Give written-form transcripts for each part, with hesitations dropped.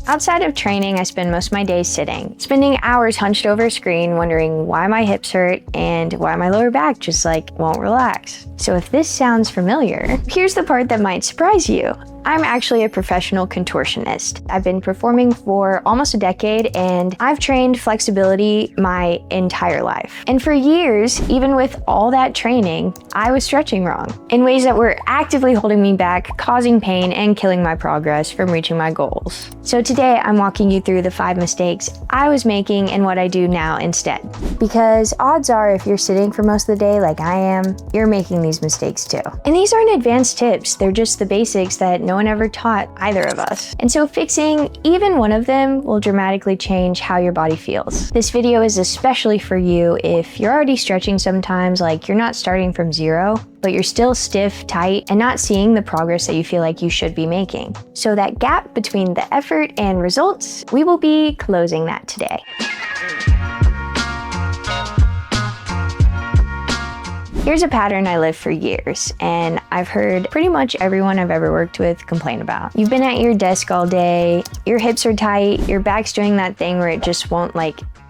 Outside of training, I spend most of my days sitting, spending hours hunched over a screen wondering why my hips hurt and why my lower back just won't relax. So if this sounds familiar, here's the part that might surprise you. I'm actually a professional contortionist. I've been performing for almost a decade and I've trained flexibility my entire life. And for years, even with all that training, I was stretching wrong in ways that were actively holding me back, causing pain and killing my progress from reaching my goals. So today I'm walking you through the 5 mistakes I was making and what I do now instead. Because odds are if you're sitting for most of the day like I am, you're making these mistakes too. And these aren't advanced tips, they're just the basics that no one ever taught either of us. And so fixing even one of them will dramatically change how your body feels. This video is especially for you if you're already stretching sometimes, like you're not starting from zero, but you're still stiff, tight, and not seeing the progress that you feel like you should be making. So that gap between the effort and results, we will be closing that today. Here's a pattern I lived for years, and I've heard pretty much everyone I've ever worked with complain about. You've been at your desk all day, your hips are tight, your back's doing that thing where it just won't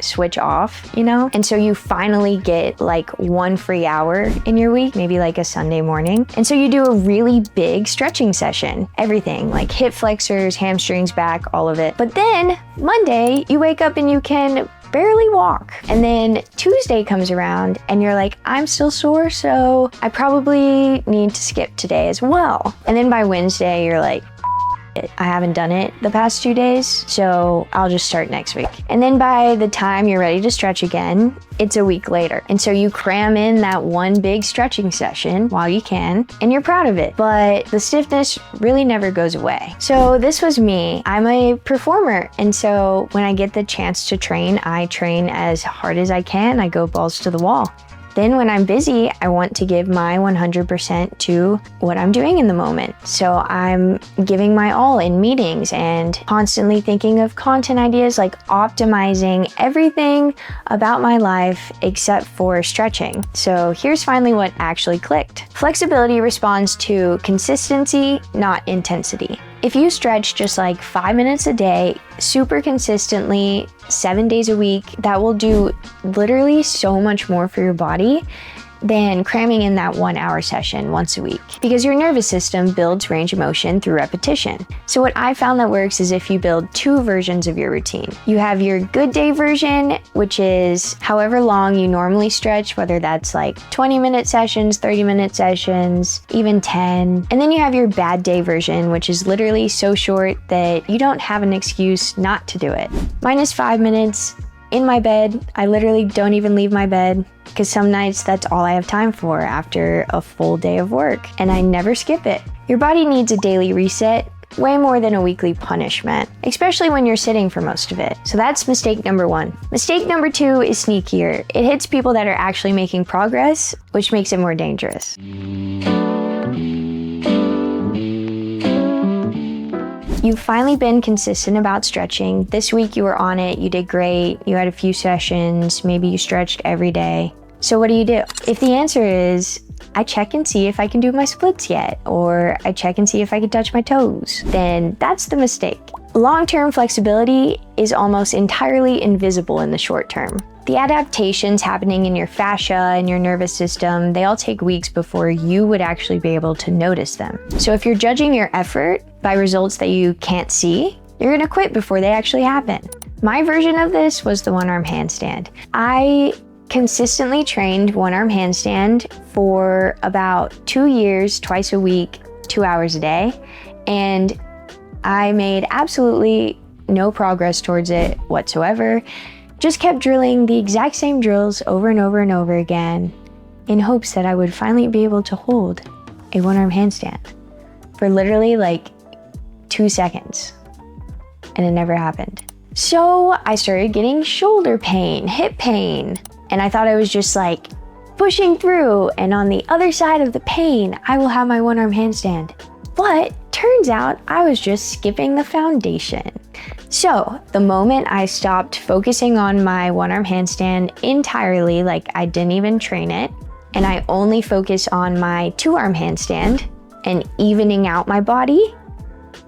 switch off, you know? And so you finally get one free hour in your week, maybe a Sunday morning. And so you do a really big stretching session, everything like hip flexors, hamstrings, back, all of it. But then Monday, you wake up and you can barely walk. And then Tuesday comes around and you're like, I'm still sore, so I probably need to skip today as well. And then by Wednesday, you're like, I haven't done it the past 2 days, so I'll just start next week. And then by the time you're ready to stretch again, it's a week later. And so you cram in that one big stretching session while you can, and you're proud of it. But the stiffness really never goes away. So this was me. I'm a performer. And so when I get the chance to train, I train as hard as I can. I go balls to the wall. Then when I'm busy, I want to give my 100% to what I'm doing in the moment. So I'm giving my all in meetings and constantly thinking of content ideas, optimizing everything about my life except for stretching. So here's finally what actually clicked. Flexibility responds to consistency, not intensity. If you stretch just 5 minutes a day, super consistently, 7 days a week, that will do literally so much more for your body than cramming in that 1 hour session once a week, because your nervous system builds range of motion through repetition. So what I found that works is if you build 2 versions of your routine. You have your good day version, which is however long you normally stretch, whether that's 20-minute sessions, 30-minute sessions, even 10. And then you have your bad day version, which is literally so short that you don't have an excuse not to do it. Mine is 5 minutes. In my bed, I literally don't even leave my bed because some nights that's all I have time for after a full day of work, and I never skip it. Your body needs a daily reset way more than a weekly punishment, especially when you're sitting for most of it. So that's mistake number 1. Mistake number 2 is sneakier. It hits people that are actually making progress, which makes it more dangerous. You've finally been consistent about stretching. This week you were on it, you did great, you had a few sessions, maybe you stretched every day. So what do you do? If the answer is, I check and see if I can do my splits yet, or I check and see if I can touch my toes, then that's the mistake. Long-term flexibility is almost entirely invisible in the short term. The adaptations happening in your fascia and your nervous system, they all take weeks before you would actually be able to notice them. So if you're judging your effort by results that you can't see, you're gonna quit before they actually happen. My version of this was the one-arm handstand. I consistently trained one-arm handstand for about 2 years, twice a week, 2 hours a day, and I made absolutely no progress towards it whatsoever. Just kept drilling the exact same drills over and over and over again in hopes that I would finally be able to hold a one-arm handstand for literally 2 seconds, and it never happened. So I started getting shoulder pain, hip pain, and I thought I was just pushing through, and on the other side of the pain, I will have my one-arm handstand. But turns out I was just skipping the foundation. So the moment I stopped focusing on my one-arm handstand entirely, I didn't even train it, and I only focus on my two-arm handstand and evening out my body,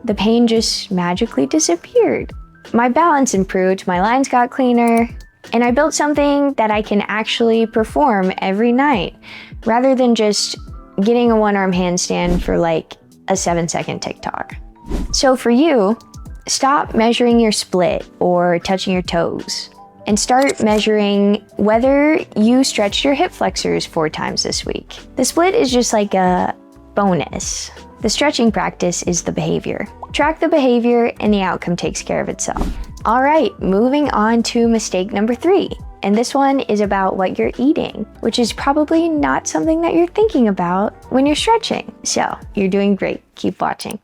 the pain just magically disappeared. My balance improved, my lines got cleaner, and I built something that I can actually perform every night, rather than just getting a one-arm handstand for like a 7-second TikTok. So for you, stop measuring your split or touching your toes, and start measuring whether you stretched your hip flexors 4 times this week. The split is just like a bonus. The stretching practice is the behavior. Track the behavior and the outcome takes care of itself. All right, moving on to mistake number 3. And this one is about what you're eating, which is probably not something that you're thinking about when you're stretching. So you're doing great. Keep watching.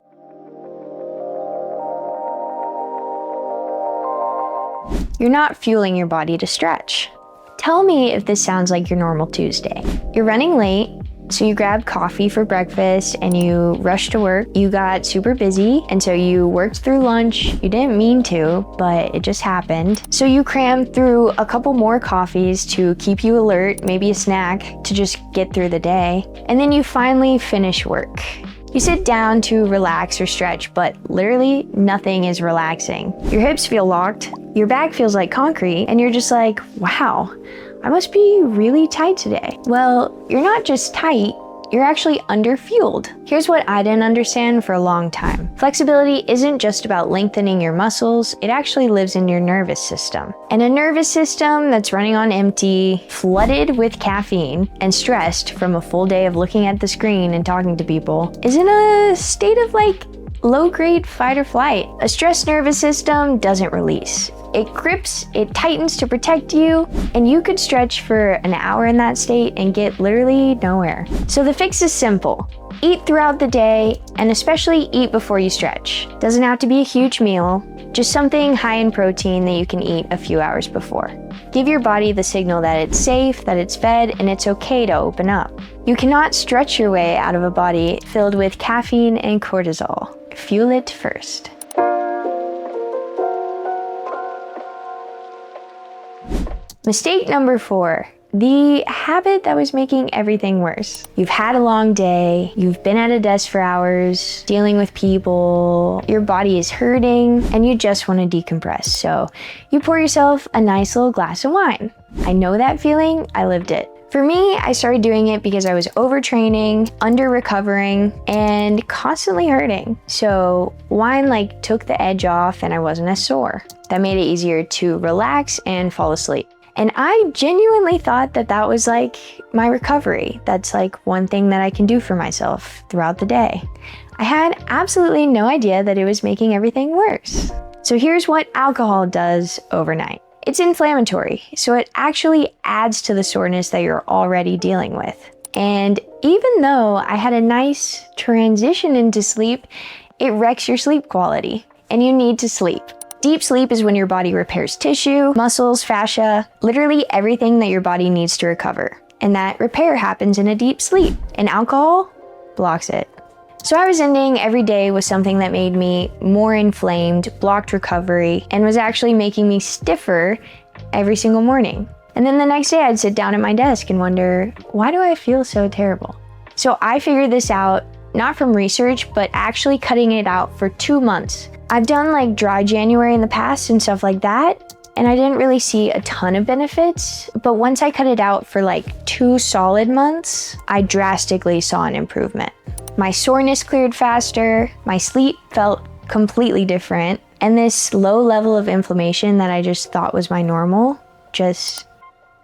You're not fueling your body to stretch. Tell me if this sounds like your normal Tuesday. You're running late, so you grab coffee for breakfast and you rush to work. You got super busy, and so you worked through lunch. You didn't mean to, but it just happened. So you crammed through a couple more coffees to keep you alert, maybe a snack to just get through the day. And then you finally finish work. You sit down to relax or stretch, but literally nothing is relaxing. Your hips feel locked, your back feels like concrete, and you're just like, wow, I must be really tight today. Well, you're not just tight, you're actually underfueled. Here's what I didn't understand for a long time. Flexibility isn't just about lengthening your muscles, it actually lives in your nervous system. And a nervous system that's running on empty, flooded with caffeine, and stressed from a full day of looking at the screen and talking to people, is in a state of like low-grade fight or flight. A stressed nervous system doesn't release. It grips, it tightens to protect you, and you could stretch for an hour in that state and get literally nowhere. So the fix is simple. Eat throughout the day, and especially eat before you stretch. Doesn't have to be a huge meal, just something high in protein that you can eat a few hours before. Give your body the signal that it's safe, that it's fed, and it's okay to open up. You cannot stretch your way out of a body filled with caffeine and cortisol. Fuel it first. Mistake number 4, the habit that was making everything worse. You've had a long day, you've been at a desk for hours, dealing with people, your body is hurting, and you just want to decompress. So you pour yourself a nice little glass of wine. I know that feeling, I lived it. For me, I started doing it because I was overtraining, under-recovering, and constantly hurting. So wine like took the edge off and I wasn't as sore. That made it easier to relax and fall asleep. And I genuinely thought that that was like my recovery. That's like one thing that I can do for myself throughout the day. I had absolutely no idea that it was making everything worse. So here's what alcohol does overnight. It's inflammatory, so it actually adds to the soreness that you're already dealing with. And even though I had a nice transition into sleep, it wrecks your sleep quality, and you need to sleep. Deep sleep is when your body repairs tissue, muscles, fascia, literally everything that your body needs to recover. And that repair happens in a deep sleep, and alcohol blocks it. So I was ending every day with something that made me more inflamed, blocked recovery, and was actually making me stiffer every single morning. And then the next day I'd sit down at my desk and wonder, why do I feel so terrible? So I figured this out, not from research, but actually cutting it out for 2 months. I've done like dry January in the past and stuff like that, and I didn't really see a ton of benefits. But once I cut it out for like 2 solid months, I drastically saw an improvement. My soreness cleared faster, my sleep felt completely different, and this low level of inflammation that I just thought was my normal just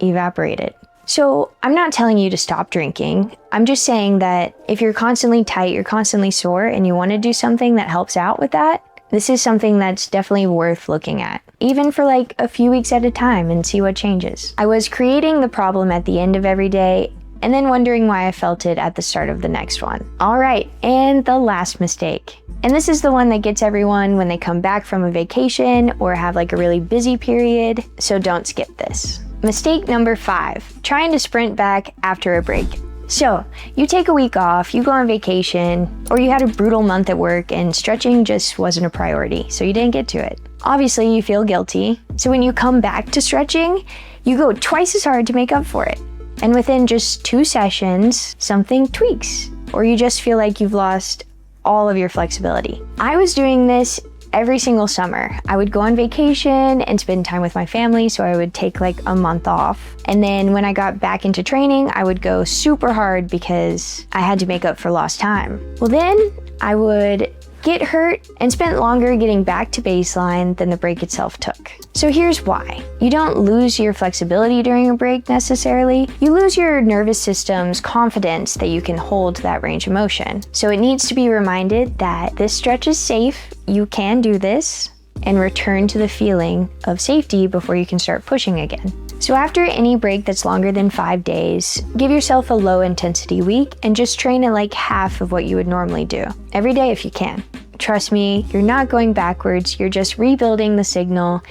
evaporated. So I'm not telling you to stop drinking. I'm just saying that if you're constantly tight, you're constantly sore, and you want to do something that helps out with that, this is something that's definitely worth looking at, even for like a few weeks at a time, and see what changes. I was creating the problem at the end of every day and then wondering why I felt it at the start of the next one. All right, and the last mistake. And this is the one that gets everyone when they come back from a vacation or have like a really busy period, so don't skip this. Mistake number 5, trying to sprint back after a break. So you take a week off, you go on vacation, or you had a brutal month at work and stretching just wasn't a priority, so you didn't get to it. Obviously you feel guilty, so when you come back to stretching, you go twice as hard to make up for it. And within just 2 sessions, something tweaks, or you just feel like you've lost all of your flexibility. I was doing this every single summer. I would go on vacation and spend time with my family, so I would take like a month off. And then when I got back into training, I would go super hard because I had to make up for lost time. Well, then I would get hurt and spent longer getting back to baseline than the break itself took. So here's why. You don't lose your flexibility during a break necessarily. You lose your nervous system's confidence that you can hold that range of motion. So it needs to be reminded that this stretch is safe, you can do this, and return to the feeling of safety before you can start pushing again. So after any break that's longer than 5 days, give yourself a low intensity week and just train at like half of what you would normally do, every day if you can. Trust me, you're not going backwards, you're just rebuilding the signal,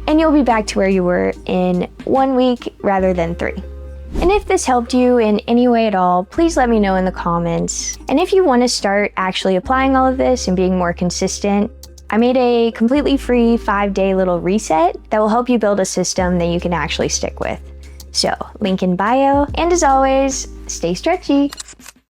and you'll be back to where you were in 1 week rather than 3. And if this helped you in any way at all, please let me know in the comments. And if you want to start actually applying all of this and being more consistent, I made a completely free 5-day little reset that will help you build a system that you can actually stick with. So, link in bio, and as always, stay stretchy.